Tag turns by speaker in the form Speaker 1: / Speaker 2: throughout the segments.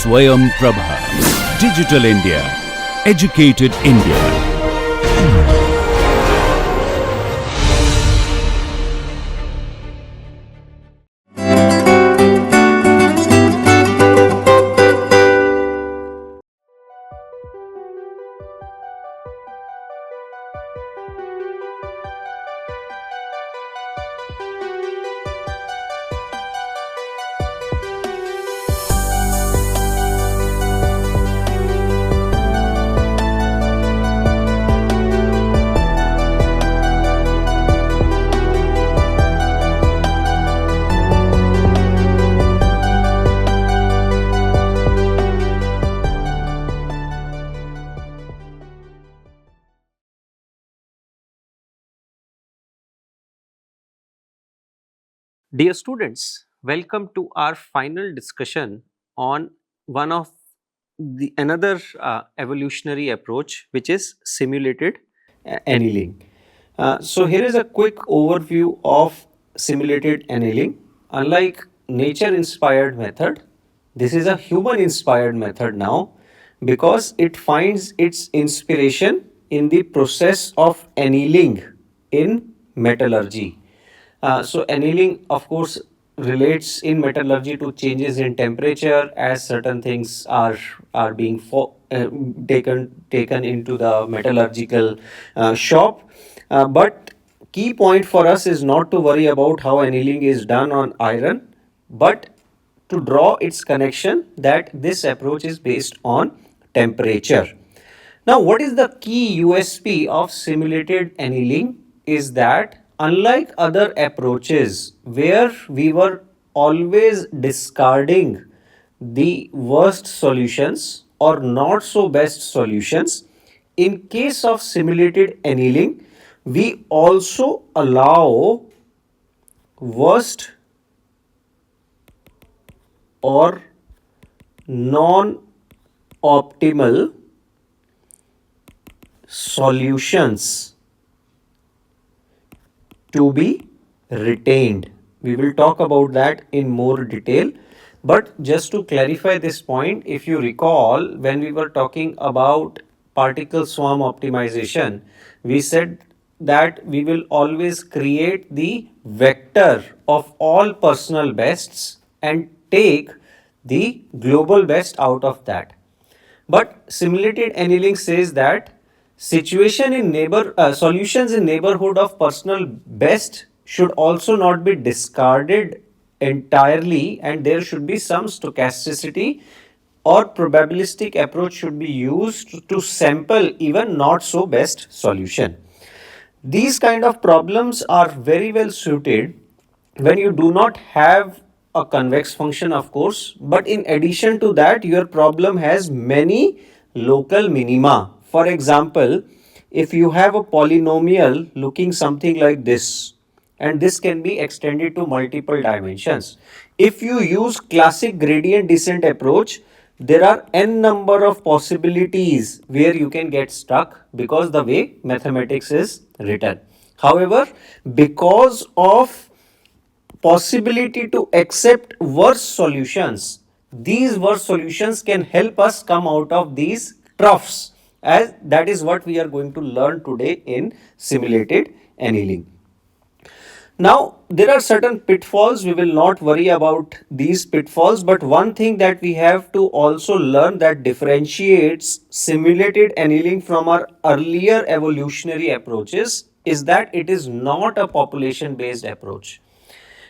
Speaker 1: Swayam Prabha. Digital India. Educated India.
Speaker 2: Dear students, welcome to our final discussion on one of the another evolutionary approach, which is simulated annealing. So here is a quick overview of simulated annealing. Unlike nature-inspired method, this is a human-inspired method now because it finds its inspiration in the process of annealing in metallurgy. So annealing, of course, relates in metallurgy to changes in temperature as certain things are being taken into the metallurgical shop. But key point for us is not to worry about how annealing is done on iron, but to draw its connection that this approach is based on temperature. Now, what is the key USP of simulated annealing is that unlike other approaches where we were always discarding the worst solutions or not so best solutions, in case of simulated annealing, we also allow worst or non optimal solutions to be retained. We will talk about that in more detail. But just to clarify this point, if you recall, when we were talking about particle swarm optimization, we said that we will always create the vector of all personal bests and take the global best out of that. But simulated annealing says that solutions in neighborhood of personal best should also not be discarded entirely, and there should be some stochasticity or probabilistic approach should be used to sample even not so best solution. These kind of problems are very well suited when you do not have a convex function, of course, but in addition to that, your problem has many local minima. For example, if you have a polynomial looking something like this, and this can be extended to multiple dimensions. If you use classic gradient descent approach, there are n number of possibilities where you can get stuck because the way mathematics is written. However, because of possibility to accept worse solutions, these worse solutions can help us come out of these troughs, as that is what we are going to learn today in simulated annealing. Now, there are certain pitfalls. We will not worry about these pitfalls, but one thing that we have to also learn that differentiates simulated annealing from our earlier evolutionary approaches is that it is not a population based approach.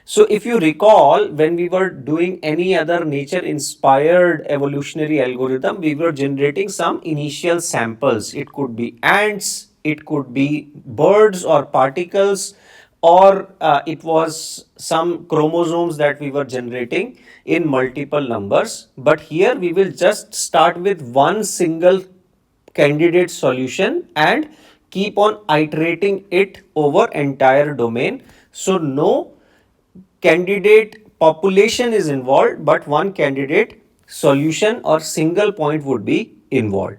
Speaker 2: So, if you recall, when we were doing any other nature inspired evolutionary algorithm, we were generating some initial samples. It could be ants, it could be birds or particles, or it was some chromosomes that we were generating in multiple numbers. But here we will just start with one single candidate solution and keep on iterating it over entire domain. So, no candidate population is involved, but one candidate solution or single point would be involved.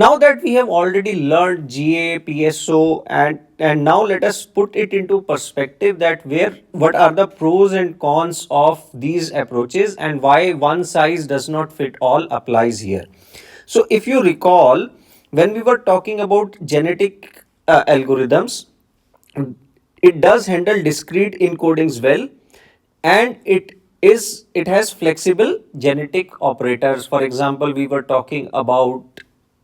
Speaker 2: Now that we have already learned GA, PSO, and now let us put it into perspective that what are the pros and cons of these approaches and why one size does not fit all applies here. So if you recall, when we were talking about genetic algorithms, it does handle discrete encodings well, and it has flexible genetic operators. For example, we were talking about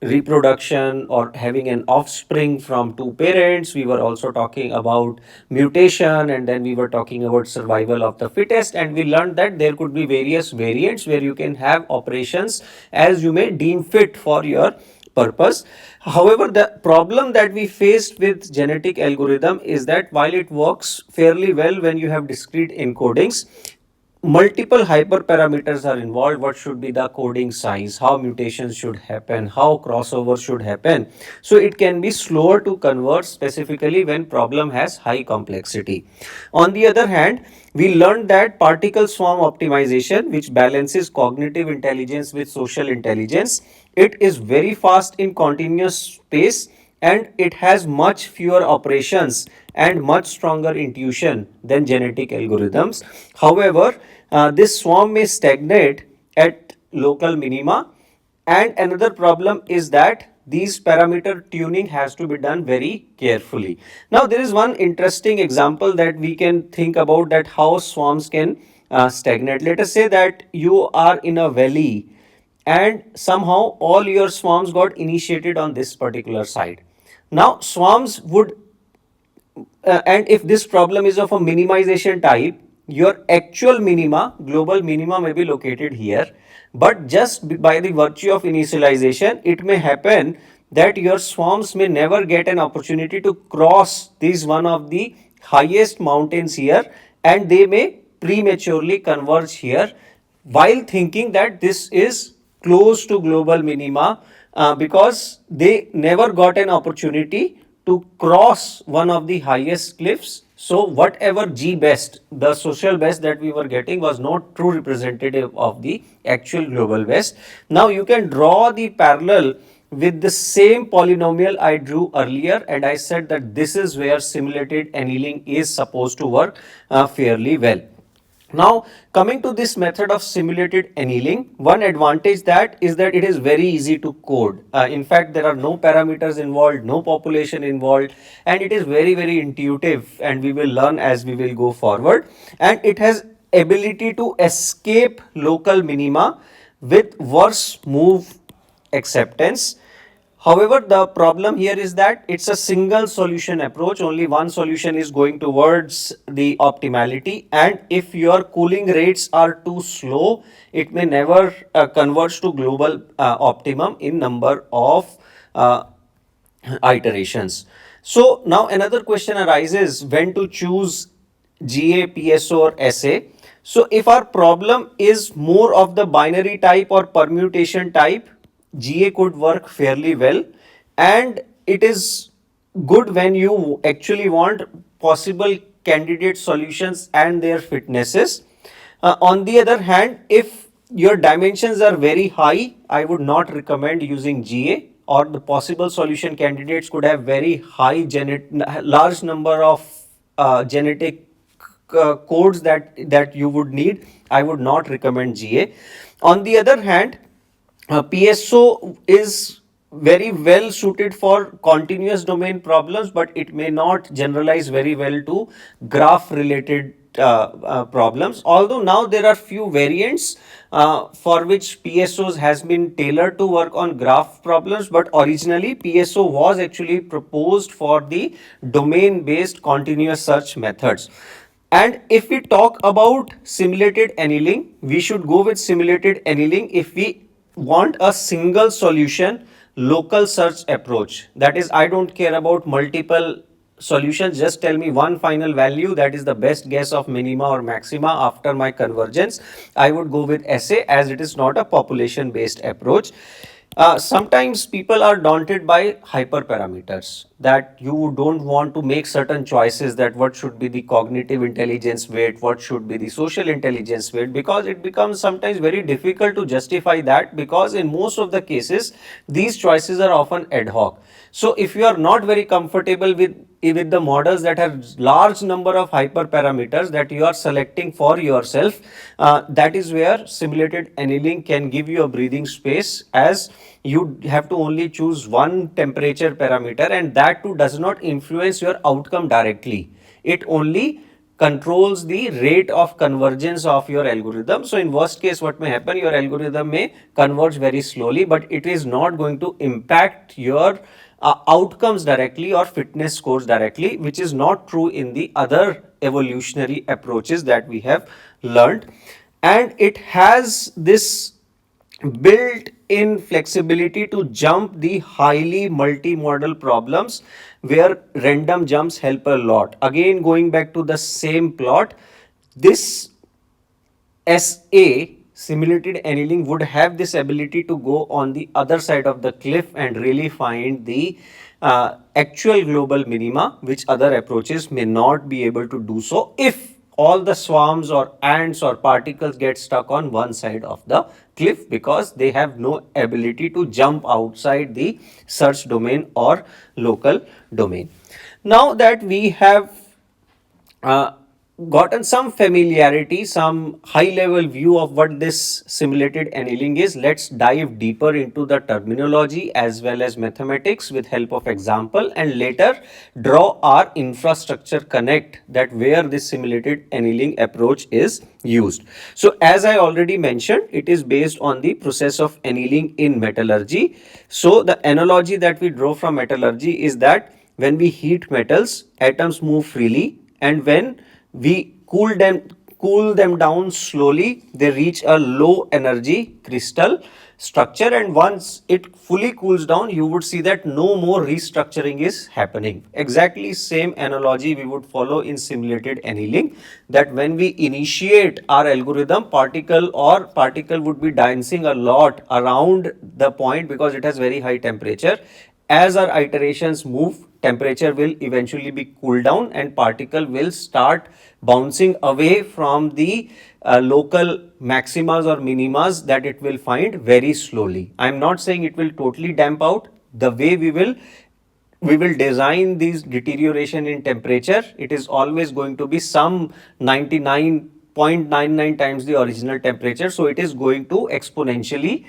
Speaker 2: reproduction or having an offspring from two parents. We were also talking about mutation, and then we were talking about survival of the fittest, and we learned that there could be various variants where you can have operations as you may deem fit for your purpose. However, the problem that we faced with genetic algorithm is that while it works fairly well when you have discrete encodings, multiple hyperparameters are involved. What should be the coding size, how mutations should happen, how crossover should happen. So it can be slower to convert, specifically when problem has high complexity. On the other hand, we learned that particle swarm optimization, which balances cognitive intelligence with social intelligence, it is very fast in continuous space, and it has much fewer operations and much stronger intuition than genetic algorithms. However, this swarm may stagnate at local minima, and another problem is that these parameter tuning has to be done very carefully. Now, there is one interesting example that we can think about, that how swarms can stagnate. Let us say that you are in a valley and somehow all your swarms got initiated on this particular side. Now, swarms would and if this problem is of a minimization type, your actual minima, global minima, may be located here, but just by the virtue of initialization, it may happen that your swarms may never get an opportunity to cross this one of the highest mountains here, and they may prematurely converge here while thinking that this is close to global minima, because they never got an opportunity to cross one of the highest cliffs. So whatever G best, the social best that we were getting, was not true representative of the actual global best. Now you can draw the parallel with the same polynomial I drew earlier, and I said that this is where simulated annealing is supposed to work fairly well. Now, coming to this method of simulated annealing, one advantage that is that it is very easy to code. In fact, there are no parameters involved, no population involved, and it is very intuitive, and we will learn as we will go forward. And it has ability to escape local minima with worse move acceptance. However, the problem here is that it's a single solution approach. Only one solution is going towards the optimality, and if your cooling rates are too slow, it may never converge to global optimum in number of iterations. So now another question arises, when to choose GA, PSO or SA. So if our problem is more of the binary type or permutation type, GA could work fairly well, and it is good when you actually want possible candidate solutions and their fitnesses. On the other hand, if your dimensions are very high, I would not recommend using GA, or the possible solution candidates could have very high large number of genetic codes that you would need. I would not recommend GA. On the other hand, PSO is very well suited for continuous domain problems, but it may not generalize very well to graph related problems. Although now there are few variants for which PSOs has been tailored to work on graph problems, but originally PSO was actually proposed for the domain based continuous search methods. And if we talk about simulated annealing, we should go with simulated annealing if we want a single solution local search approach. That is, I don't care about multiple solutions, just tell me one final value that is the best guess of minima or maxima after my convergence. I would go with SA, as it is not a population based approach. Sometimes people are daunted by hyperparameters, that you don't want to make certain choices, that what should be the cognitive intelligence weight, what should be the social intelligence weight, because it becomes sometimes very difficult to justify that, because in most of the cases these choices are often ad hoc. So if you are not very comfortable with the models that have large number of hyperparameters that you are selecting for yourself, that is where simulated annealing can give you a breathing space, as you have to only choose one temperature parameter, and that too does not influence your outcome directly. It only controls the rate of convergence of your algorithm. So in worst case, what may happen, your algorithm may converge very slowly, but it is not going to impact your outcomes directly or fitness scores directly, which is not true in the other evolutionary approaches that we have learned. And it has this built in flexibility to jump the highly multimodal problems where random jumps help a lot. Again, going back to the same plot, this SA, simulated annealing, would have this ability to go on the other side of the cliff and really find the actual global minima, which other approaches may not be able to do so if all the swarms or ants or particles get stuck on one side of the cliff, because they have no ability to jump outside the search domain or local domain. Now that we have uh, gotten some familiarity, some high level view of what this simulated annealing is, let's dive deeper into the terminology as well as mathematics with help of example, and later draw our infrastructure connect, that where this simulated annealing approach is used. So as I already mentioned, it is based on the process of annealing in metallurgy. So the analogy that we draw from metallurgy is that when we heat metals, atoms move freely, and when we cool them down slowly, they reach a low energy crystal structure, and once it fully cools down, you would see that no more restructuring is happening. Exactly same analogy we would follow in simulated annealing, that when we initiate our algorithm, particle would be dancing a lot around the point because it has very high temperature. As our iterations move, temperature will eventually be cooled down and particle will start bouncing away from the local maximas or minimas that it will find very slowly. I am not saying it will totally damp out. The way we will design these deterioration in temperature, it is always going to be some 99.99 times the original temperature, so it is going to exponentially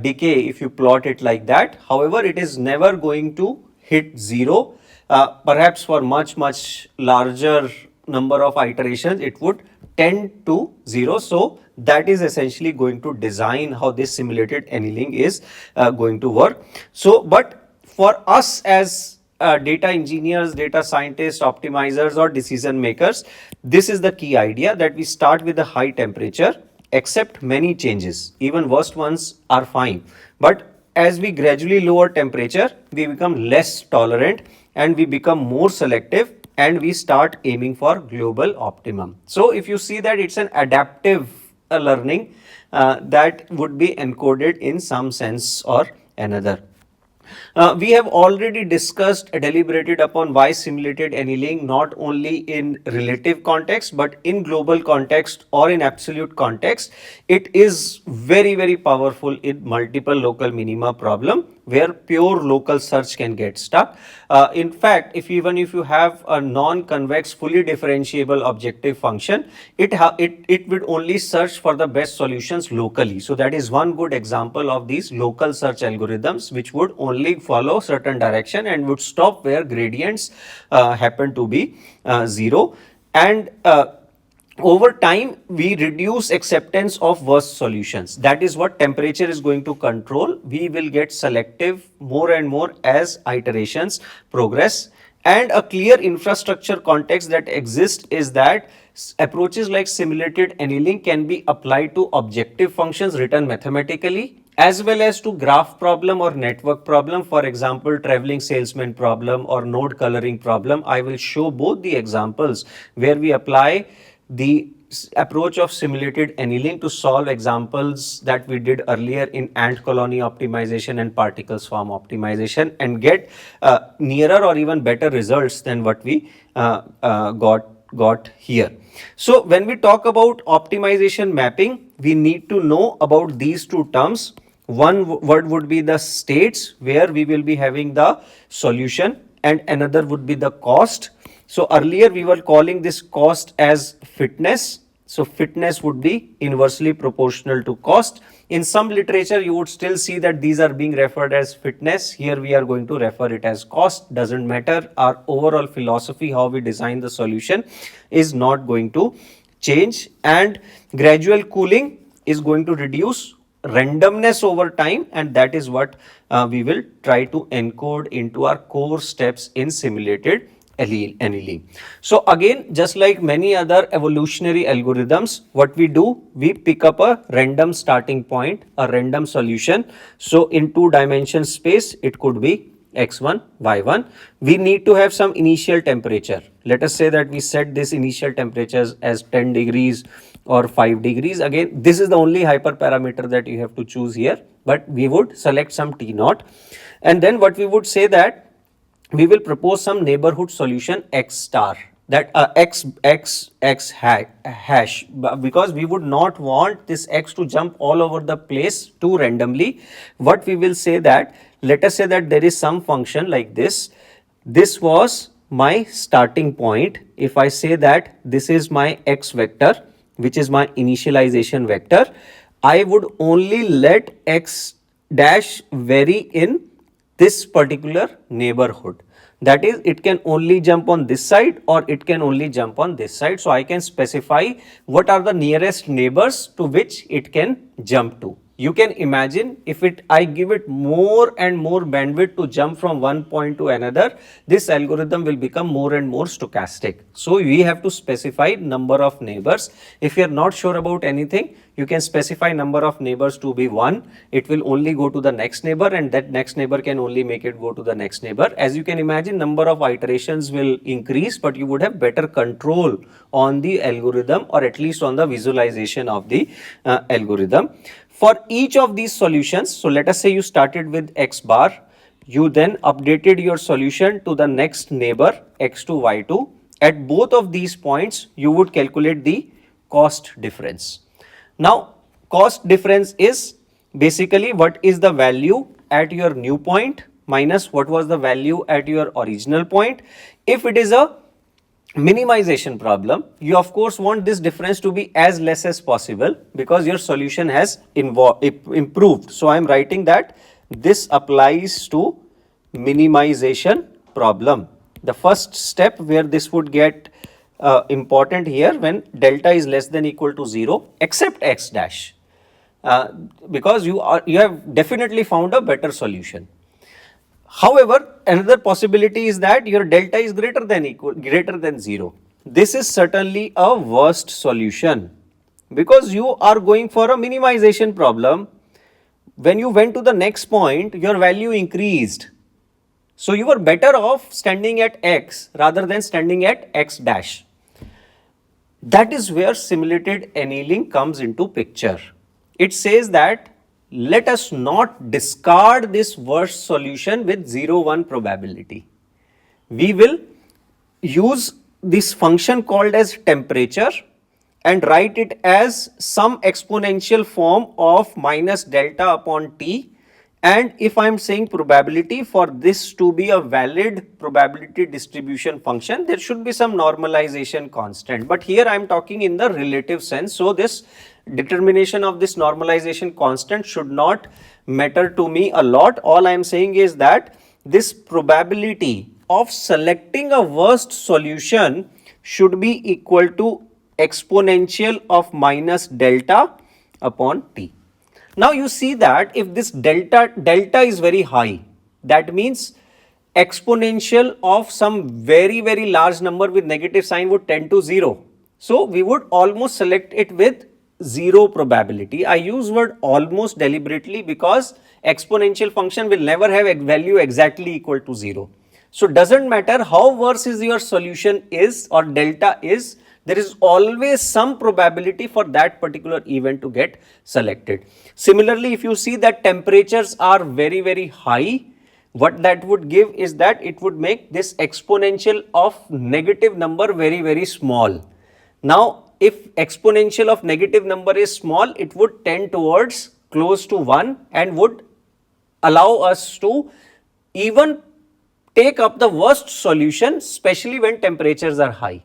Speaker 2: decay if you plot it like that. However, it is never going to hit zero. Perhaps for much larger number of iterations it would tend to zero. So that is essentially going to design how this simulated annealing is going to work. So but for us as data engineers, data scientists, optimizers, or decision makers, this is the key idea, that we start with a high temperature, accept many changes, even worst ones are fine. But as we gradually lower temperature, we become less tolerant and we become more selective, and we start aiming for global optimum. So if you see that it's an adaptive learning that would be encoded in some sense or another. We have already discussed, deliberated upon why simulated annealing, not only in relative context but in global context or in absolute context, it is very powerful in multiple local minima problem where pure local search can get stuck. In fact, even if you have a non-convex fully differentiable objective function, it would only search for the best solutions locally. So that is one good example of these local search algorithms, which would only follow certain direction and would stop where gradients happen to be zero. And over time we reduce acceptance of worst solutions. That is what temperature is going to control. We will get selective more and more as iterations progress. And a clear infrastructure context that exists is that approaches like simulated annealing can be applied to objective functions written mathematically, as well as to graph problem or network problem. For example, traveling salesman problem or node coloring problem. I will show both the examples where we apply the approach of simulated annealing to solve examples that we did earlier in ant colony optimization and particle swarm optimization and get nearer or even better results than what we got here. So when we talk about optimization mapping, we need to know about these two terms. One word would be the states where we will be having the solution, and another would be the cost. So earlier we were calling this cost as fitness. So fitness would be inversely proportional to cost. In some literature you would still see that these are being referred as fitness. Here we are going to refer it as cost. Doesn't matter. Our overall philosophy, how we design the solution, is not going to change, and gradual cooling is going to reduce randomness over time, and that is what we will try to encode into our core steps in simulated annealing. So again, just like many other evolutionary algorithms, what we do, we pick up a random starting point, a random solution. So in 2-dimension space, it could be x1, y1. We need to have some initial temperature. Let us say that we set this initial temperatures as 10 degrees or 5 degrees. Again, this is the only hyperparameter that you have to choose here, but we would select some T naught. And then what we would say that we will propose some neighborhood solution x star, that x hash, because we would not want this x to jump all over the place too randomly. What we will say that, let us say that there is some function like this. This was my starting point. If I say that this is my x vector, which is my initialization vector, I would only let x dash vary in this particular neighborhood. That is, it can only jump on this side or it can only jump on this side. So I can specify what are the nearest neighbors to which it can jump to. You can imagine, if I give it more and more bandwidth to jump from one point to another, this algorithm will become more and more stochastic. So we have to specify number of neighbors. If you are not sure about anything, you can specify number of neighbors to be 1. It will only go to the next neighbor, and that next neighbor can only make it go to the next neighbor. As you can imagine, number of iterations will increase, but you would have better control on the algorithm, or at least on the visualization of the algorithm. For each of these solutions, so let us say you started with x bar, you then updated your solution to the next neighbor x2, y2. At both of these points, you would calculate the cost difference. Now, cost difference is basically what is the value at your new point minus what was the value at your original point. If it is a minimization problem, you of course want this difference to be as less as possible, because your solution has improved. So I am writing that this applies to minimization problem. The first step where this would get important here, when delta is less than equal to 0 except x dash, because you have definitely found a better solution. However, another possibility is that your delta is greater than 0. This is certainly a worst solution, because you are going for a minimization problem. When you went to the next point, your value increased. So you were better off standing at x rather than standing at x dash. That is where simulated annealing comes into picture. It says that let us not discard this worst solution with 0-1 probability. We will use this function called as temperature and write it as some exponential form of minus delta upon t. And if I am saying probability, for this to be a valid probability distribution function, there should be some normalization constant. But here I am talking in the relative sense. So this determination of this normalization constant should not matter to me a lot. All I am saying is that this probability of selecting a worst solution should be equal to exponential of minus delta upon t. Now you see that if this delta is very high, that means exponential of some very large number with negative sign would tend to 0. So we would almost select it with 0 probability. I use word almost deliberately because exponential function will never have a value exactly equal to 0. So doesn't matter how worse is your solution is or delta is, there is always some probability for that particular event to get selected. Similarly, if you see that temperatures are very, very high, what that would give is that it would make this exponential of negative number very, very small. Now, if exponential of negative number is small, it would tend towards close to 1 and would allow us to even take up the worst solution, especially when temperatures are high.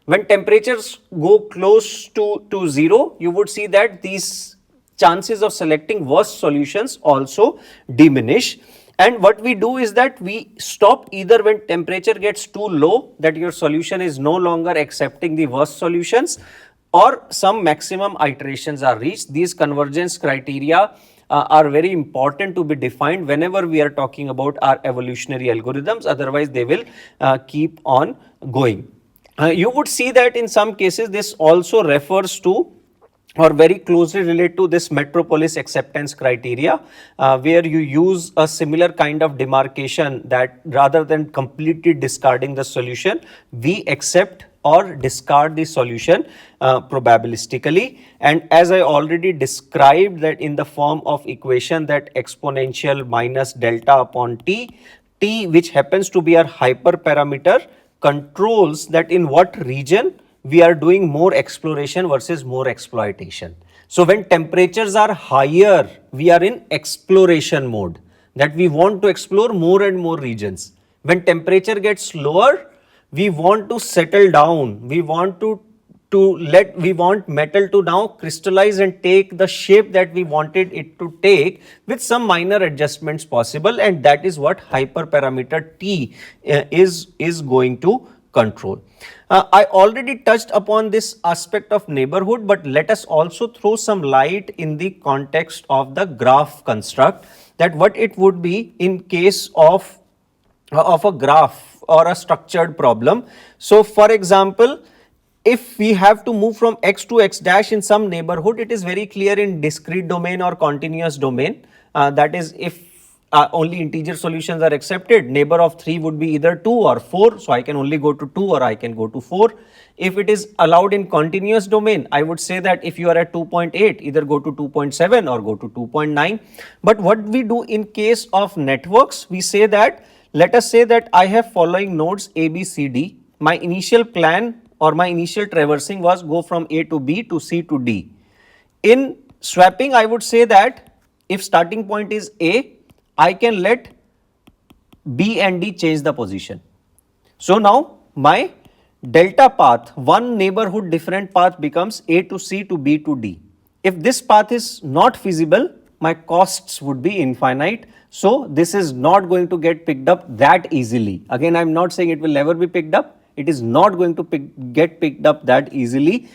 Speaker 2: When temperatures go close to 0, you would see that these chances of selecting worst solutions also diminish. And what we do is that we stop either when temperature gets too low, that your solution is no longer accepting the worst solutions, or some maximum iterations are reached. These convergence criteria are very important to be defined whenever we are talking about our evolutionary algorithms, otherwise they will keep on going. You would see that in some cases this also refers to or very closely relate to this metropolis acceptance criteria, where you use a similar kind of demarcation that rather than completely discarding the solution, we accept or discard the solution probabilistically. And as I already described that in the form of equation, that exponential minus delta upon t, t which happens to be our hyperparameter, controls that in what region we are doing more exploration versus more exploitation. So when temperatures are higher, we are in exploration mode, that we want to explore more and more regions. When temperature gets lower, we want to settle down. We want we want metal to now crystallize and take the shape that we wanted it to take, with some minor adjustments possible, and that is what hyperparameter T is going to control. I already touched upon this aspect of neighborhood, but let us also throw some light in the context of the graph construct, that what it would be in case of a graph or a structured problem. So for example, if we have to move from x to x dash in some neighborhood, it is very clear in discrete domain or continuous domain. That is, if only integer solutions are accepted, neighbor of 3 would be either 2 or 4. So I can only go to 2 or I can go to 4. If it is allowed in continuous domain, I would say that if you are at 2.8, either go to 2.7 or go to 2.9. But what we do in case of networks, we say that, let us say that I have following nodes A, B, C, D. My initial plan or my initial traversing was go from A to B to C to D. In swapping, I would say that if starting point is A, I can let B and D change the position. So now my delta path, one neighborhood different path, becomes A to C to B to D. If this path is not feasible, my costs would be infinite. So this is not going to get picked up that easily. Again, I am not saying it will never be picked up. It is not going to get picked up that easily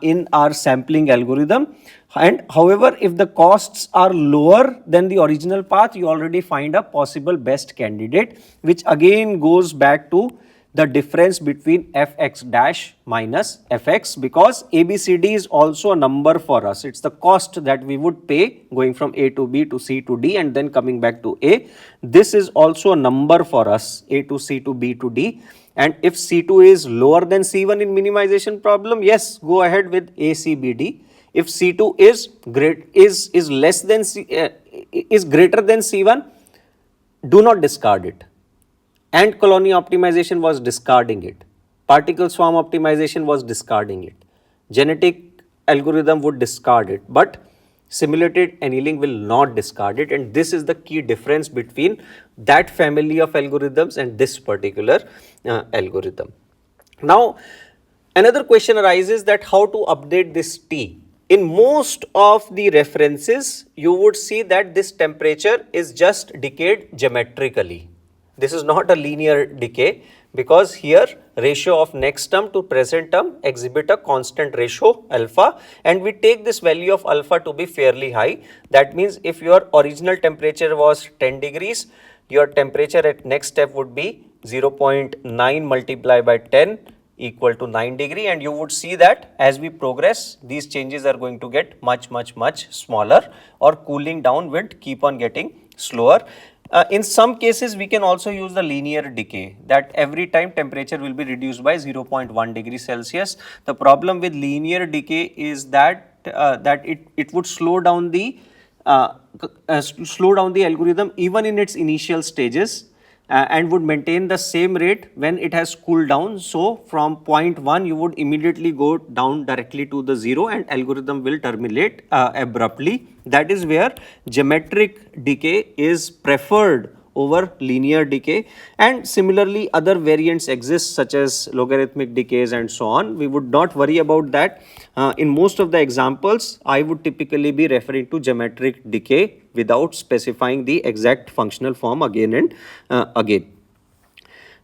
Speaker 2: in our sampling algorithm. And however, if the costs are lower than the original path, you already find a possible best candidate, which again goes back to the difference between fx dash minus fx, because ABCD is also a number for us. It's the cost that we would pay going from A to B to C to D and then coming back to A. This is also a number for us, A to C to B to D. And if C2 is lower than C1 in minimization problem, yes, go ahead with ACBD. If C2 is less than is greater than C1, do not discard it. Ant colony optimization was discarding it. Particle swarm optimization was discarding it. Genetic algorithm would discard it, but simulated annealing will not discard it, and this is the key difference between that family of algorithms and this particular algorithm. Now, another question arises that how to update this T. In most of the references, you would see that this temperature is just decayed geometrically. This is not a linear decay, because here ratio of next term to present term exhibit a constant ratio alpha, and we take this value of alpha to be fairly high. That means if your original temperature was 10 degrees, your temperature at next step would be 0.9 multiplied by 10 equal to 9 degree, and you would see that as we progress, these changes are going to get much smaller, or cooling down will keep on getting slower. In some cases, we can also use the linear decay, that every time temperature will be reduced by 0.1 degree Celsius. The problem with linear decay is that it would slow down the algorithm even in its initial stages, and would maintain the same rate when it has cooled down. So from point 1 you would immediately go down directly to the 0 and algorithm will terminate abruptly. That is where geometric decay is preferred over linear decay, and similarly other variants exist such as logarithmic decays and so on. We would not worry about that. In most of the examples, I would typically be referring to geometric decay without specifying the exact functional form again and again.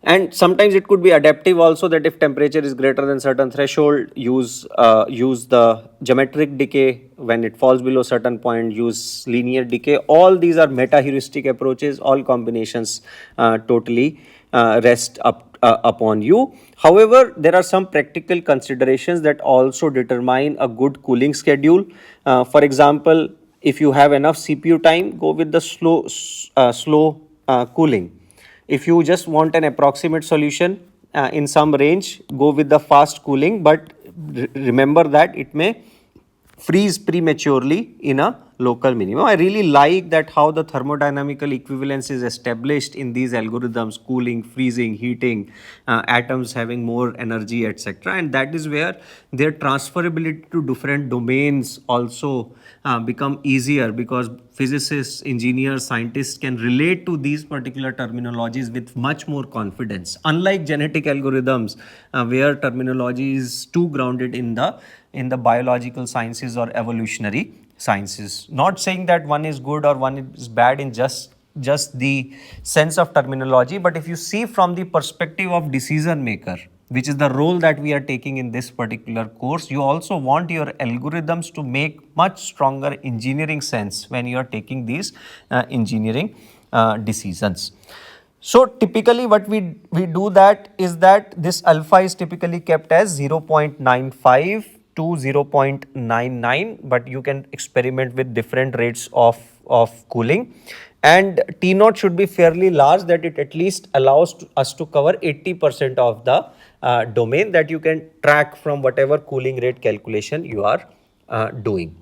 Speaker 2: And sometimes it could be adaptive also, that if temperature is greater than certain threshold, use the geometric decay. When it falls below certain point, use linear decay. All these are meta heuristic approaches. All combinations totally rest upon you. However, there are some practical considerations that also determine a good cooling schedule. For example, if you have enough CPU time, go with the slow cooling. If you just want an approximate solution in some range, go with the fast cooling, but remember that it may freeze prematurely in a local minimum. I really like that how the thermodynamical equivalence is established in these algorithms: cooling, freezing, heating, atoms having more energy, etc. And that is where their transferability to different domains also become easier, because physicists, engineers, scientists can relate to these particular terminologies with much more confidence, unlike genetic algorithms where terminology is too grounded in the biological sciences or evolutionary sciences. Not saying that one is good or one is bad in just the sense of terminology, but if you see from the perspective of decision maker, which is the role that we are taking in this particular course, you also want your algorithms to make much stronger engineering sense when you are taking these engineering decisions. So typically what we do that is that this alpha is typically kept as 0.95 to 0.99, but you can experiment with different rates of cooling. And T naught should be fairly large, that it at least allows us to cover 80% of the domain that you can track from whatever cooling rate calculation you are doing.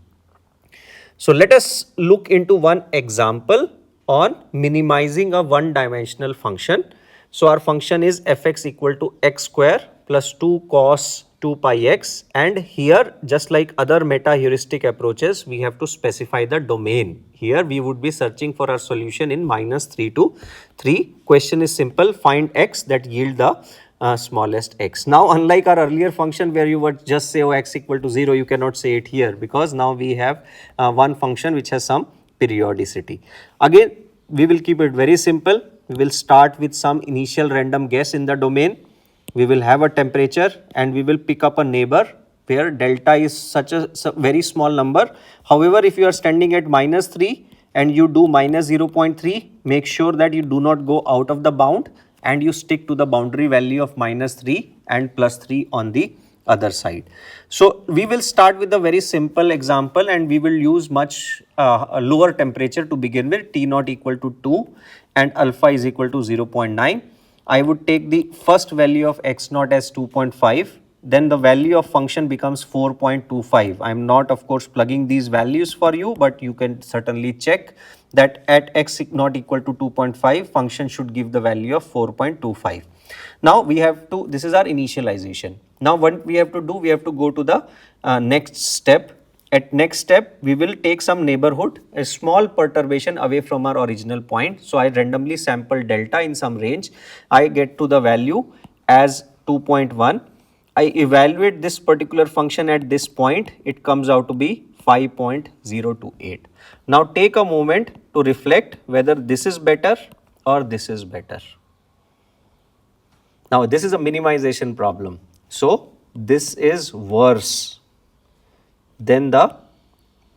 Speaker 2: So let us look into one example on minimizing a one-dimensional function. So our function is fx equal to x square plus 2 cos 2 pi x, and here, just like other meta heuristic approaches, we have to specify the domain. Here we would be searching for our solution in -3 to 3. Question is simple: find x that yield the smallest x. Now, unlike our earlier function where you would just say, oh, x equal to 0, you cannot say it here, because now we have one function which has some periodicity. Again, we will keep it very simple. We will start with some initial random guess in the domain. We will have a temperature and we will pick up a neighbor where delta is such a very small number. However, if you are standing at -3 and you do -0.3, make sure that you do not go out of the bound and you stick to the boundary value of -3 and +3 on the other side. So we will start with a very simple example and we will use much a lower temperature to begin with, T naught equal to 2 and alpha is equal to 0.9. I would take the first value of x naught as 2.5. Then the value of function becomes 4.25. I am not, of course, plugging these values for you, but you can certainly check that at x not equal to 2.5, function should give the value of 4.25. Now we have to, this is our initialization. Now what we have to do, we have to go to the next step. At next step, we will take some neighborhood, a small perturbation away from our original point. So I randomly sample delta in some range. I get to the value as 2.1. I evaluate this particular function at this point, it comes out to be 5.028. Now take a moment to reflect whether this is better or this is better. Now this is a minimization problem. So this is worse than the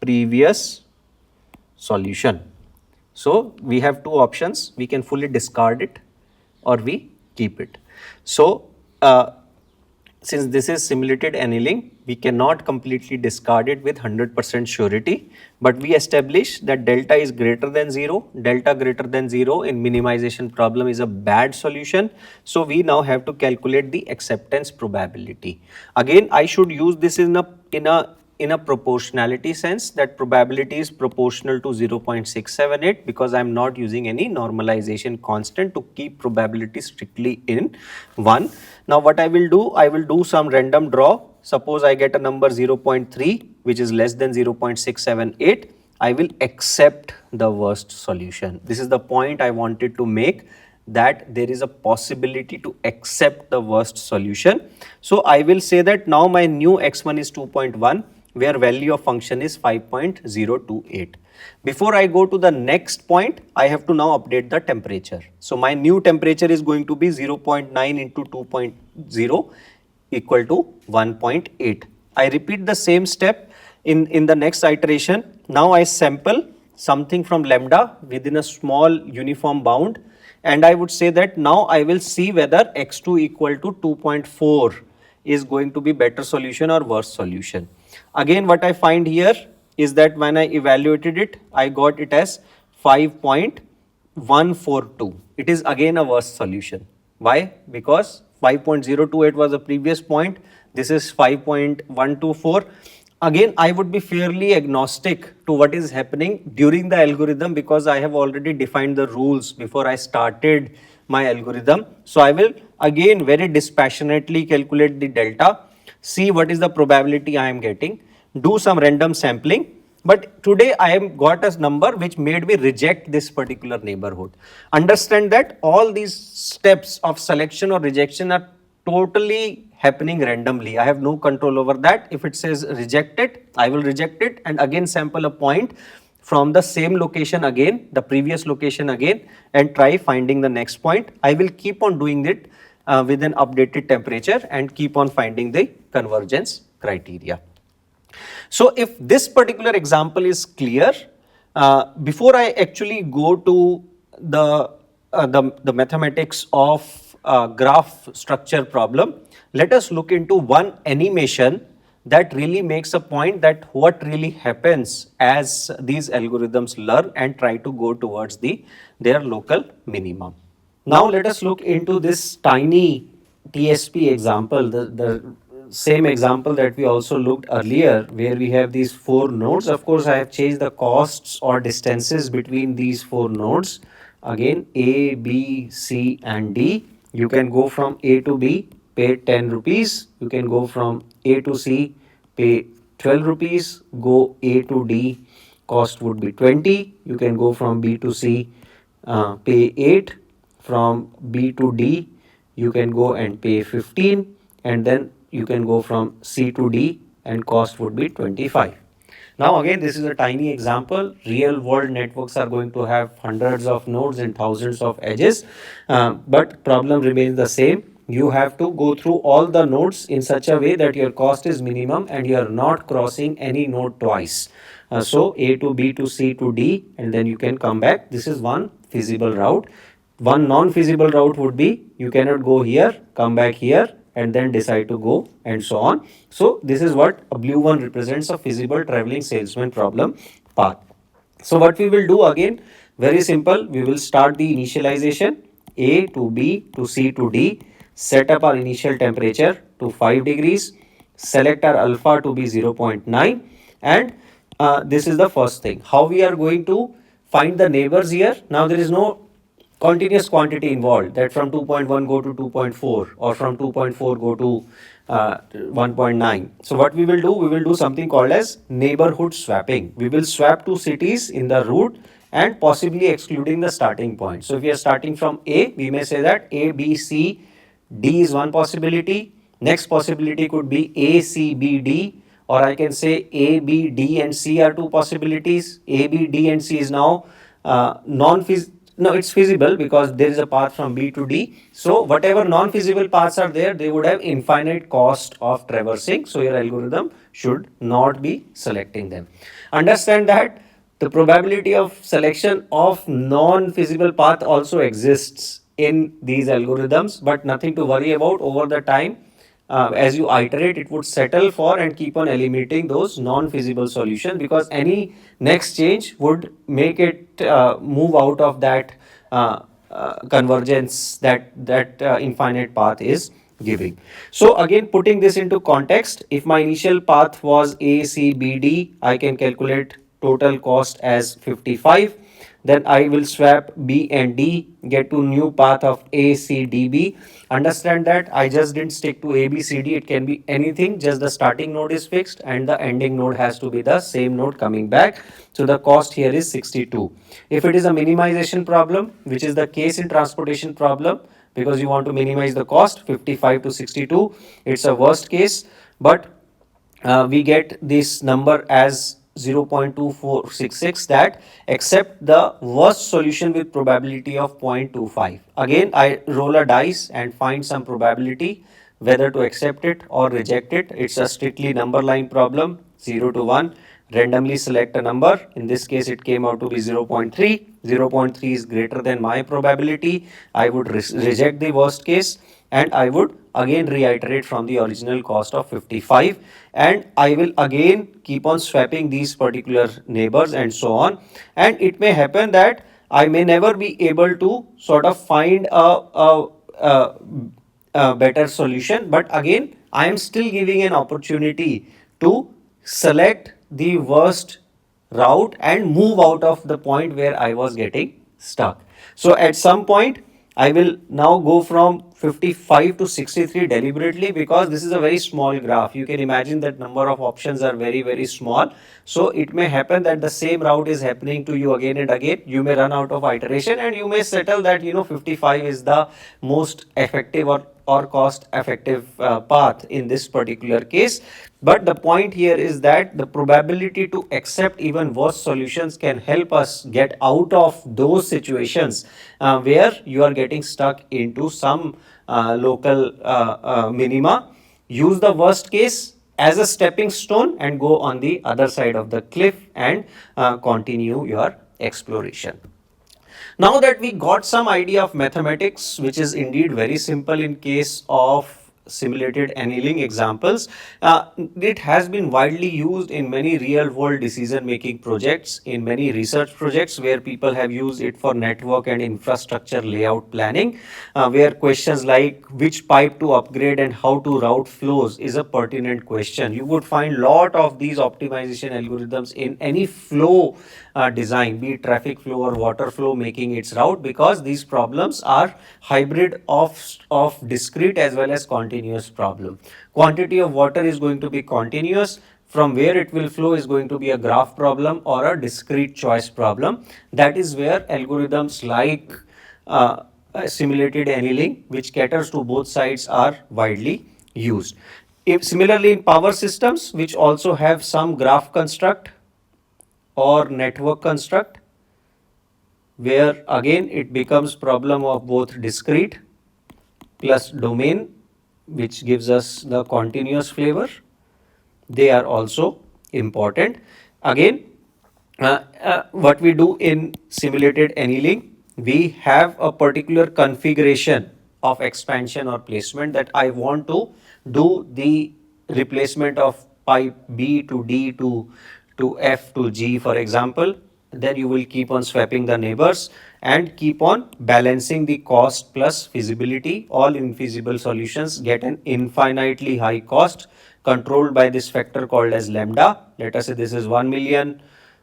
Speaker 2: previous solution. So we have two options, we can fully discard it or we keep it. So since this is simulated annealing, we cannot completely discard it with 100% surety, but we establish that delta is greater than 0. Delta greater than 0 in minimization problem is a bad solution. So we now have to calculate the acceptance probability. Again, I should use this in a proportionality sense, that probability is proportional to 0.678 because I am not using any normalization constant to keep probability strictly in 1. Now what I will do some random draw. Suppose I get a number 0.3 which is less than 0.678. I will accept the worst solution. This is the point I wanted to make, that there is a possibility to accept the worst solution. So I will say that now my new x1 is 2.1, where value of function is 5.028. Before I go to the next point, I have to now update the temperature. So my new temperature is going to be 0.9 into 2.0 equal to 1.8. I repeat the same step in the next iteration. Now I sample something from lambda within a small uniform bound, and I would say that now I will see whether x2 equal to 2.4 is going to be better solution or worse solution. Again, what I find here is that when I evaluated it, I got it as 5.142. It is again a worse solution. Why? Because 5.028 was the previous point. This is 5.124. Again, I would be fairly agnostic to what is happening during the algorithm because I have already defined the rules before I started my algorithm. So I will again very dispassionately calculate the delta, see what is the probability I am getting, do some random sampling. But today I have got a number which made me reject this particular neighborhood. Understand that all these steps of selection or rejection are totally happening randomly. I have no control over that. If it says reject it, I will reject it and again sample a point from the same location again, the previous location again, and try finding the next point. I will keep on doing it with an updated temperature and keep on finding the convergence criteria. So if this particular example is clear, before I actually go to the mathematics of graph structure problem, let us look into one animation that really makes a point that what really happens as these algorithms learn and try to go towards their local minimum. Now let us look into this tiny TSP example, the same example that we also looked earlier, where we have these 4 nodes. Of course, I have changed the costs or distances between these 4 nodes. Again, A, B, C and D. You can go from A to B, pay 10 rupees. You can go from A to C, pay 12 rupees. Go A to D, cost would be 20. You can go from B to C, pay 8. From B to D, you can go and pay 15, and then you can go from C to D and cost would be 25. Now again, this is a tiny example. Real world networks are going to have hundreds of nodes and thousands of edges, but problem remains the same. You have to go through all the nodes in such a way that your cost is minimum and you are not crossing any node twice. So A to B to C to D, and then you can come back. This is one feasible route. One non-feasible route would be you cannot go here, come back here, and then decide to go, and so on. So this is what a blue one represents, a feasible traveling salesman problem path. So what we will do again, very simple, we will start the initialization A to B to C to D, set up our initial temperature to 5 degrees, select our alpha to be 0.9, and this is the first thing. How we are going to find the neighbors here? Now there is no continuous quantity involved, that from 2.1 go to 2.4 or from 2.4 go to 1.9. So what we will do something called as neighborhood swapping. We will swap 2 cities in the route and possibly excluding the starting point. So if we are starting from A, we may say that A, B, C, D is one possibility. Next possibility could be A, C, B, D, or I can say A, B, D and C are 2 possibilities. A, B, D and C is now non-feasible. No, it's feasible because there is a path from B to D. So whatever non-feasible paths are there, they would have infinite cost of traversing. So your algorithm should not be selecting them. Understand that the probability of selection of non-feasible path also exists in these algorithms, but nothing to worry about. Over the time, as you iterate, it would settle for and keep on eliminating those non-feasible solutions, because any next change would make it move out of that convergence that infinite path is giving. So again, putting this into context, if my initial path was A, C, B, D, I can calculate total cost as 55. Then I will swap B and D, get to new path of A, C, D, B. Understand that I just didn't stick to A, B, C, D. It can be anything, just the starting node is fixed and the ending node has to be the same node coming back. So the cost here is 62. If it is a minimization problem, which is the case in transportation problem, because you want to minimize the cost, 55 to 62, it's a worst case, but we get this number as 0.2466, that accept the worst solution with probability of 0.25. Again, I roll a dice and find some probability whether to accept it or reject it. It's a strictly number line problem, 0 to 1. Randomly select a number. In this case, it came out to be 0.3. 0.3 is greater than my probability. I would reject the worst case and I would again reiterate from the original cost of 55, and I will again keep on swapping these particular neighbors and so on. And it may happen that I may never be able to sort of find a better solution, but again I am still giving an opportunity to select the worst route and move out of the point where I was getting stuck. So at some point I will now go from 55 to 63 deliberately, because this is a very small graph. You can imagine that number of options are very small. So it may happen that the same route is happening to you again and again. You may run out of iteration and you may settle that 55 is the most effective or cost effective path in this particular case. But the point here is that the probability to accept even worse solutions can help us get out of those situations where you are getting stuck into some local minima. Use the worst case as a stepping stone and go on the other side of the cliff and continue your exploration. Now that we got some idea of mathematics, which is indeed very simple in case of simulated annealing examples, it has been widely used in many real world decision making projects, in many research projects where people have used it for network and infrastructure layout planning, where questions like which pipe to upgrade and how to route flows is a pertinent question. You would find lot of these optimization algorithms in any flow design, be it traffic flow or water flow making its route, because these problems are hybrid of discrete as well as continuous problem. Quantity of water is going to be continuous. From where it will flow is going to be a graph problem or a discrete choice problem. That is where algorithms like simulated annealing, which caters to both sides, are widely used. Similarly, in power systems, which also have some graph construct or network construct, where again it becomes problem of both discrete plus domain, which gives us the continuous flavor. They are also important. Again, what we do in simulated annealing, we have a particular configuration of expansion or placement, that I want to do the replacement of pipe B to D to F to G, for example. Then you will keep on swapping the neighbors and keep on balancing the cost plus feasibility. All infeasible solutions get an infinitely high cost controlled by this factor called as lambda. Let us say this is 1 million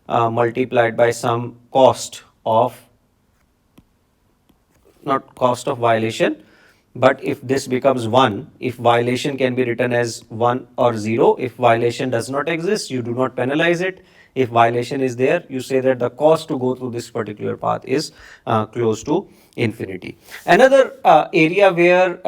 Speaker 2: multiplied by some cost of, not cost of violation, but if this becomes 1, if violation can be written as 1 or 0, if violation does not exist, you do not penalize it. If violation is there, you say that the cost to go through this particular path is close to infinity. Another area where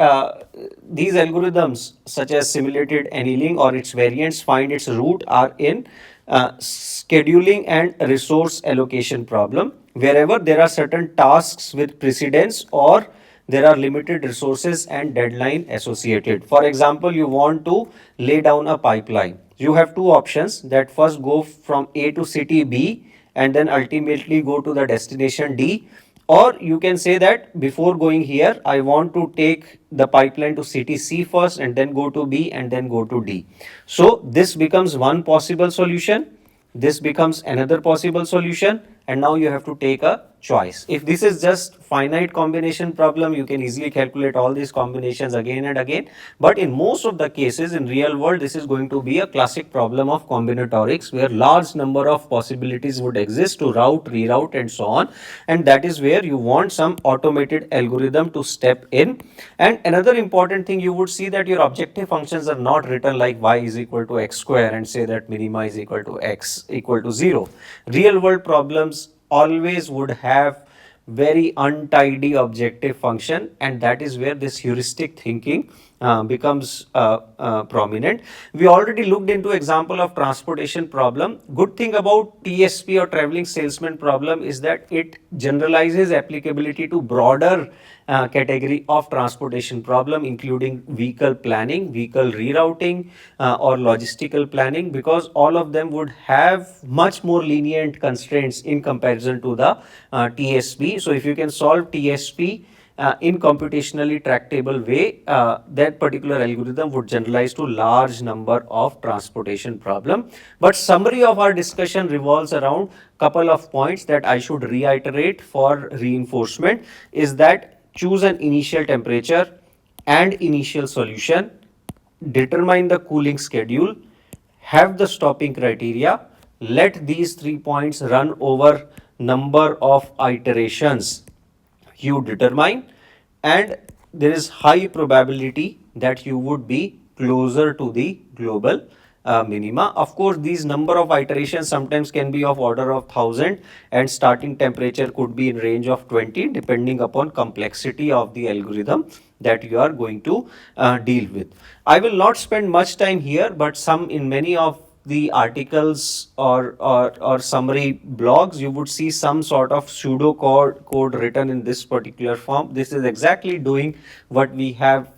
Speaker 2: these algorithms such as simulated annealing or its variants find its root are in scheduling and resource allocation problem, wherever there are certain tasks with precedence or there are limited resources and deadline associated. For example, you want to lay down a pipeline. You have two options, that first go from A to city B and then ultimately go to the destination D, Or you can say that before going here, I want to take the pipeline to city C first and then go to B and then go to D. So this becomes one possible solution. This becomes another possible solution, and now you have to take a choice. If this is just finite combination problem, you can easily calculate all these combinations again and again. But in most of the cases in real world, this is going to be a classic problem of combinatorics, where large number of possibilities would exist to route, reroute and so on. And that is where you want some automated algorithm to step in. And another important thing, you would see that your objective functions are not written like y is equal to x square and say that minima is equal to x equal to 0. Real world problems always would have very untidy objective function, and that is where this heuristic thinking becomes prominent. We already looked into example of transportation problem. Good thing about TSP or traveling salesman problem is that it generalizes applicability to broader category of transportation problem, including vehicle planning, vehicle rerouting or logistical planning, because all of them would have much more lenient constraints in comparison to the TSP. So if you can solve TSP in computationally tractable way, that particular algorithm would generalize to large number of transportation problem. But summary of our discussion revolves around couple of points that I should reiterate for reinforcement, is that choose an initial temperature and initial solution, determine the cooling schedule, have the stopping criteria, let these 3 points run over number of iterations you determine, and there is high probability that you would be closer to the global minima. Of course, these number of iterations sometimes can be of order of 1000, and starting temperature could be in range of 20 depending upon complexity of the algorithm that you are going to deal with. I will not spend much time here, but in many of the articles or summary blogs, you would see some sort of pseudo code written in this particular form. This is exactly doing what we have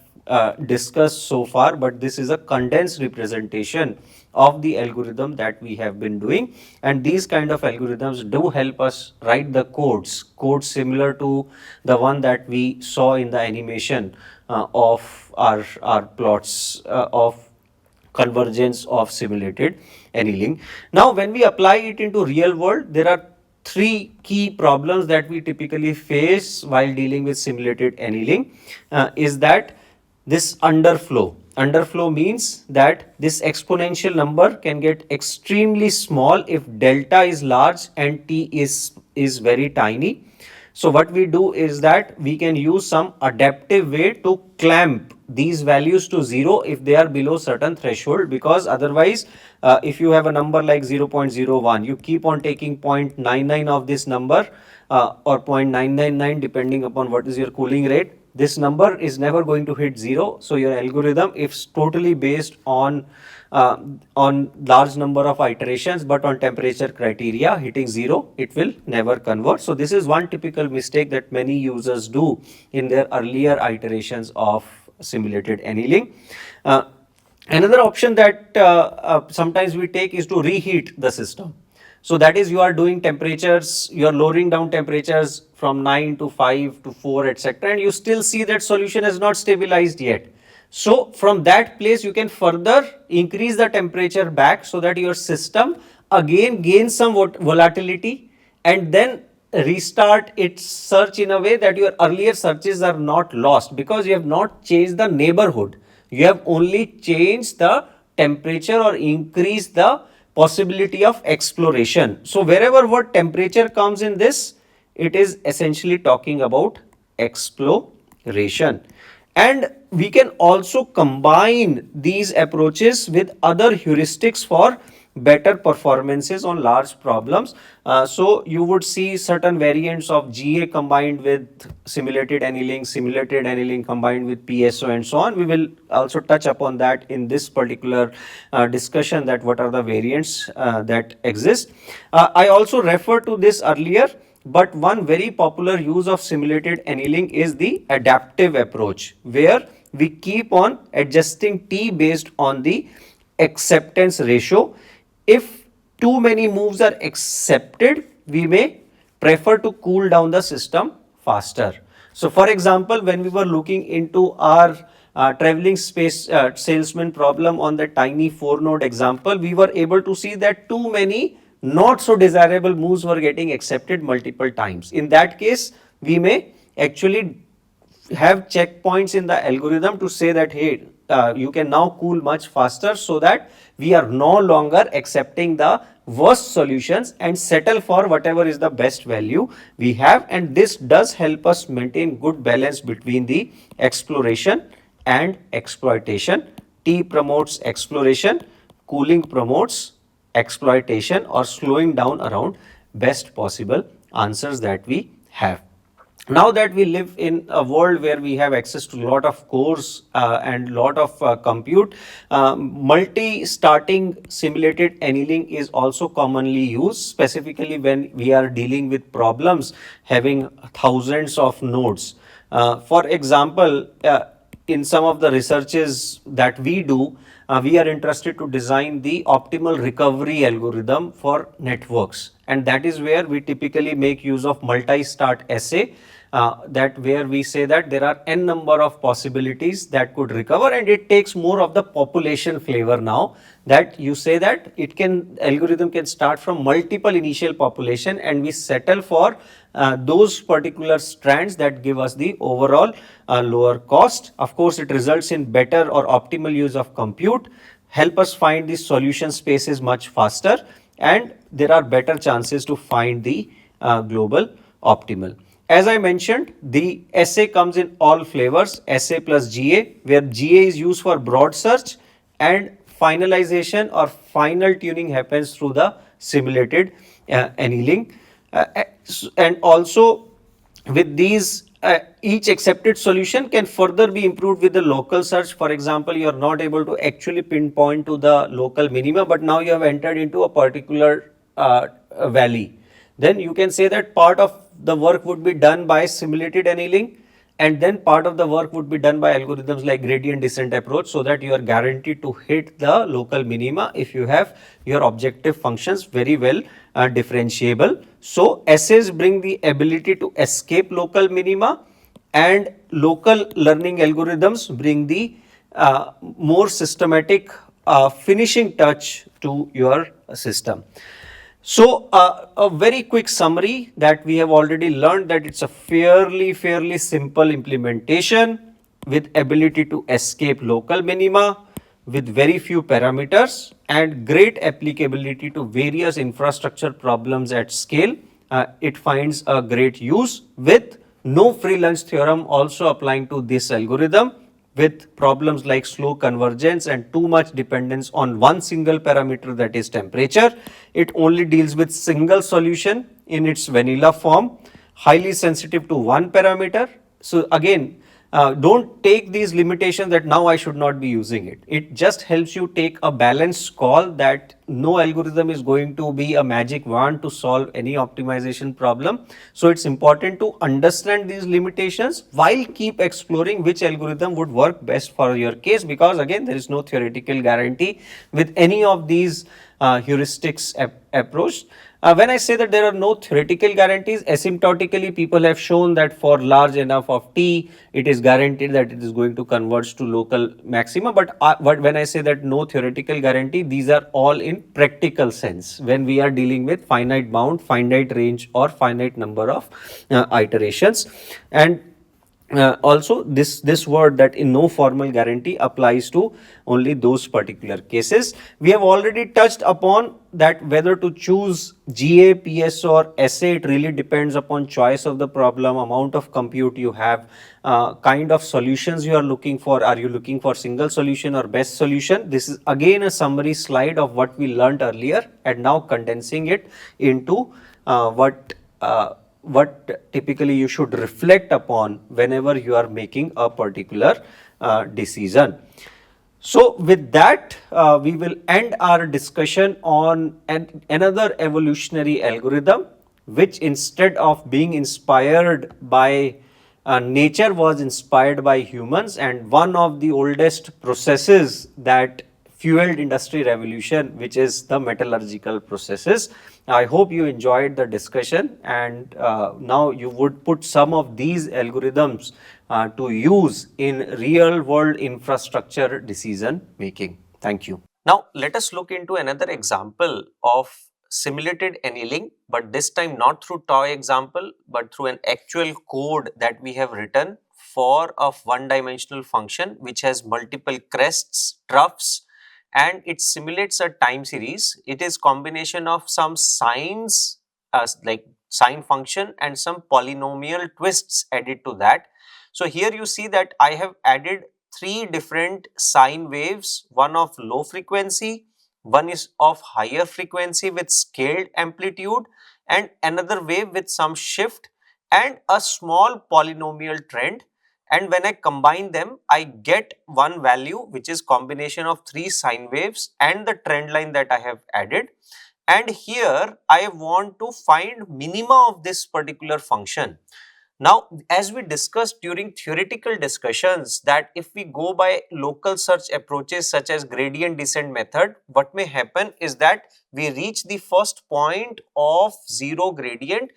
Speaker 2: discussed so far, but this is a condensed representation of the algorithm that we have been doing. And these kind of algorithms do help us write the codes similar to the one that we saw in the animation of our plots of convergence of simulated annealing. Now, when we apply it into real world, there are three key problems that we typically face while dealing with simulated annealing. Is that this underflow. Underflow means that this exponential number can get extremely small if delta is large and t is very tiny. So what we do is that we can use some adaptive way to clamp these values to 0 if they are below certain threshold, because otherwise if you have a number like 0.01, you keep on taking 0.99 of this number or 0.999 depending upon what is your cooling rate. This number is never going to hit 0. So your algorithm, if totally based on large number of iterations but on temperature criteria hitting 0, it will never convert. So this is one typical mistake that many users do in their earlier iterations of simulated annealing. Another option that sometimes we take is to reheat the system. So that is, you are doing temperatures, you are lowering down temperatures from 9 to 5 to 4, etc. and you still see that solution has not stabilized yet. So from that place, you can further increase the temperature back so that your system again gains some volatility, and then restart its search in a way that your earlier searches are not lost, because you have not changed the neighborhood. You have only changed the temperature or increased the possibility of exploration. So wherever word temperature comes in this, it is essentially talking about exploration. And we can also combine these approaches with other heuristics for better performances on large problems. So you would see certain variants of GA combined with simulated annealing combined with PSO and so on. We will also touch upon that in this particular discussion, that what are the variants that exist. I also referred to this earlier, but one very popular use of simulated annealing is the adaptive approach, where we keep on adjusting T based on the acceptance ratio. If too many moves are accepted, we may prefer to cool down the system faster. So for example, when we were looking into our traveling space salesman problem on the tiny 4-node example, we were able to see that too many not so desirable moves were getting accepted multiple times. In that case, we may actually have checkpoints in the algorithm to say that, hey, you can now cool much faster, so that we are no longer accepting the worst solutions and settle for whatever is the best value we have. And this does help us maintain good balance between the exploration and exploitation. T promotes exploration, cooling promotes exploitation or slowing down around best possible answers that we have. Now that we live in a world where we have access to a lot of cores and lot of compute, multi-starting simulated annealing is also commonly used, specifically when we are dealing with problems having thousands of nodes. For example, in some of the researches that we do, we are interested to design the optimal recovery algorithm for networks, and that is where we typically make use of multi-start assay, that where we say that there are n number of possibilities that could recover, and it takes more of the population flavor now, that you say that algorithm can start from multiple initial population, and we settle for those particular strands that give us the overall lower cost. Of course, it results in better or optimal use of compute, help us find the solution spaces much faster, and there are better chances to find the global optimal. As I mentioned, the assay comes in all flavors, assay plus GA, where GA is used for broad search and finalization or final tuning happens through the simulated annealing. And also with these, each accepted solution can further be improved with the local search. For example, you are not able to actually pinpoint to the local minima, but now you have entered into a particular valley. Then you can say that part of the work would be done by simulated annealing, and then part of the work would be done by algorithms like gradient descent approach, so that you are guaranteed to hit the local minima if you have your objective functions very well differentiable. So assays bring the ability to escape local minima, and local learning algorithms bring the more systematic finishing touch to your system. So a very quick summary that we have already learned, that it's a fairly simple implementation with ability to escape local minima, with very few parameters, and great applicability to various infrastructure problems at scale. It finds a great use, with no free lunch theorem also applying to this algorithm, with problems like slow convergence and too much dependence on one single parameter, that is temperature. It only deals with single solution in its vanilla form, highly sensitive to one parameter. So again, don't take these limitations that now I should not be using it. It just helps you take a balanced call that no algorithm is going to be a magic wand to solve any optimization problem. So it's important to understand these limitations while keep exploring which algorithm would work best for your case, because again, there is no theoretical guarantee with any of these heuristics approach. When I say that there are no theoretical guarantees, asymptotically people have shown that for large enough of t, it is guaranteed that it is going to converge to local maxima. But when I say that no theoretical guarantee, these are all in practical sense when we are dealing with finite bound, finite range, or finite number of iterations. And also this word that in no formal guarantee applies to only those particular cases. We have already touched upon that whether to choose GA, PS or SA, it really depends upon choice of the problem, amount of compute you have, kind of solutions you are looking for. Are you looking for single solution or best solution? This is again a summary slide of what we learned earlier, and now condensing it into what typically you should reflect upon whenever you are making a particular decision. So with that, we will end our discussion on another evolutionary algorithm, which instead of being inspired by nature was inspired by humans, and one of the oldest processes that fueled industry revolution, which is the metallurgical processes. I hope you enjoyed the discussion, and now you would put some of these algorithms to use in real world infrastructure decision making. Thank you. Now, let us look into another example of simulated annealing, but this time not through toy example, but through an actual code that we have written for a one-dimensional function which has multiple crests, troughs, and it simulates a time series. It is combination of some sines, like sine function, and some polynomial twists added to that. So here you see that I have added three different sine waves, one of low frequency, one is of higher frequency with scaled amplitude, and another wave with some shift and a small polynomial trend. And when I combine them, I get one value which is combination of three sine waves and the trend line that I have added. And here I want to find minima of this particular function. Now, as we discussed during theoretical discussions, that if we go by local search approaches such as gradient descent method, what may happen is that we reach the first point of zero gradient,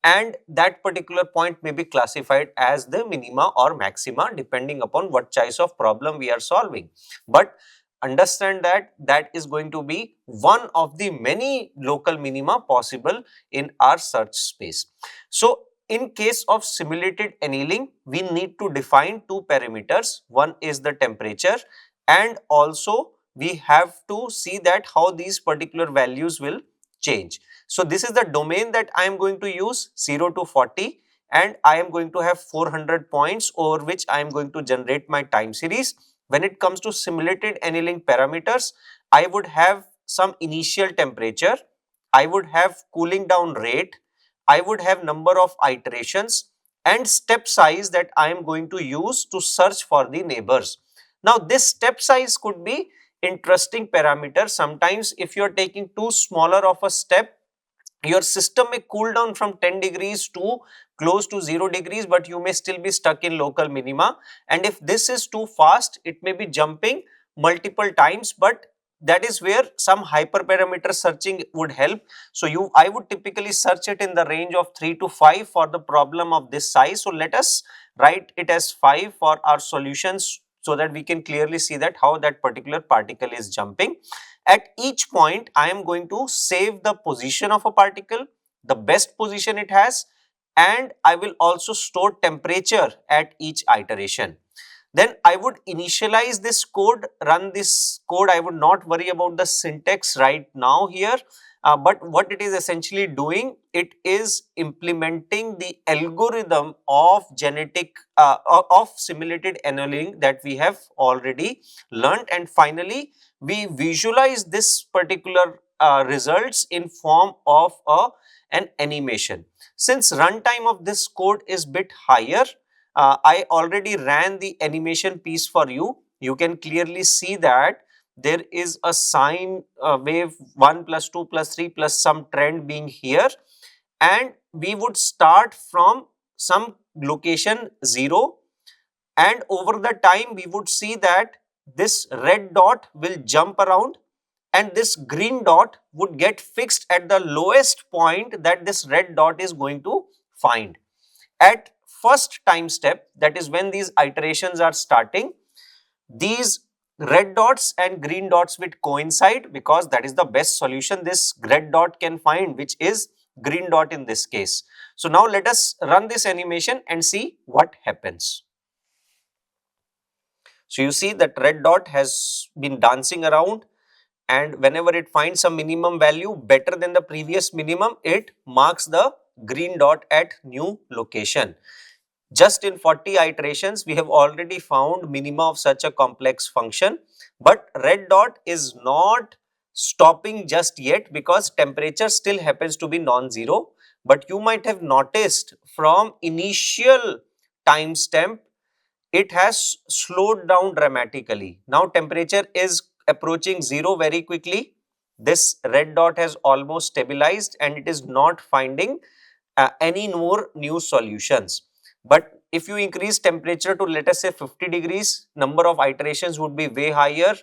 Speaker 2: and that particular point may be classified as the minima or maxima depending upon what choice of problem we are solving. But understand that that is going to be one of the many local minima possible in our search space. So, in case of simulated annealing, we need to define two parameters. One is the temperature, and also we have to see that how these particular values will change. So this is the domain that I am going to use 0 to 40, and I am going to have 400 points over which I am going to generate my time series. When it comes to simulated annealing parameters, I would have some initial temperature, I would have cooling down rate, I would have number of iterations and step size that I am going to use to search for the neighbors. Now this step size could be interesting parameter. Sometimes if you are taking too smaller of a step, your system may cool down from 10 degrees to close to 0 degrees, but you may still be stuck in local minima. And if this is too fast, it may be jumping multiple times, but that is where some hyperparameter searching would help. So I would typically search it in the range of 3 to 5 for the problem of this size. So let us write it as 5 for our solutions so that we can clearly see that how that particular particle is jumping. At each point, I am going to save the position of a particle, the best position it has, and I will also store temperature at each iteration. Then I would initialize this code, run this code. I would not worry about the syntax right now here, but what it is essentially doing, it is implementing the algorithm of of simulated annealing that we have already learned, and finally we visualize this particular results in form of an animation. Since runtime of this code is bit higher, I already ran the animation piece for you. You can clearly see that there is a sine wave 1 plus 2 plus 3 plus some trend being here, and we would start from some location 0, and over the time we would see that this red dot will jump around and this green dot would get fixed at the lowest point that this red dot is going to find. At first time step, that is when these iterations are starting, these red dots and green dots will coincide because that is the best solution this red dot can find, which is green dot in this case. So now let us run this animation and see what happens. So you see that red dot has been dancing around, and whenever it finds some minimum value better than the previous minimum, it marks the green dot at new location. Just in 40 iterations, we have already found minima of such a complex function, but red dot is not stopping just yet because temperature still happens to be non-zero. But you might have noticed from initial timestamp, it has slowed down dramatically. Now temperature is approaching 0 very quickly. This red dot has almost stabilized and it is not finding any more new solutions. But if you increase temperature to let us say 50 degrees, number of iterations would be way higher.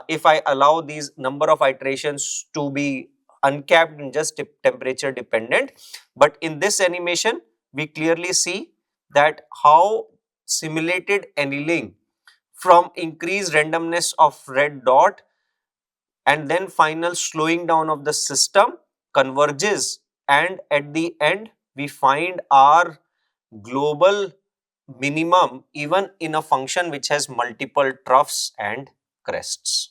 Speaker 2: if I allow these number of iterations to be uncapped and just temperature dependent. But in this animation, we clearly see that how simulated annealing from increased randomness of red dot and then final slowing down of the system converges, and at the end we find our global minimum even in a function which has multiple troughs and crests.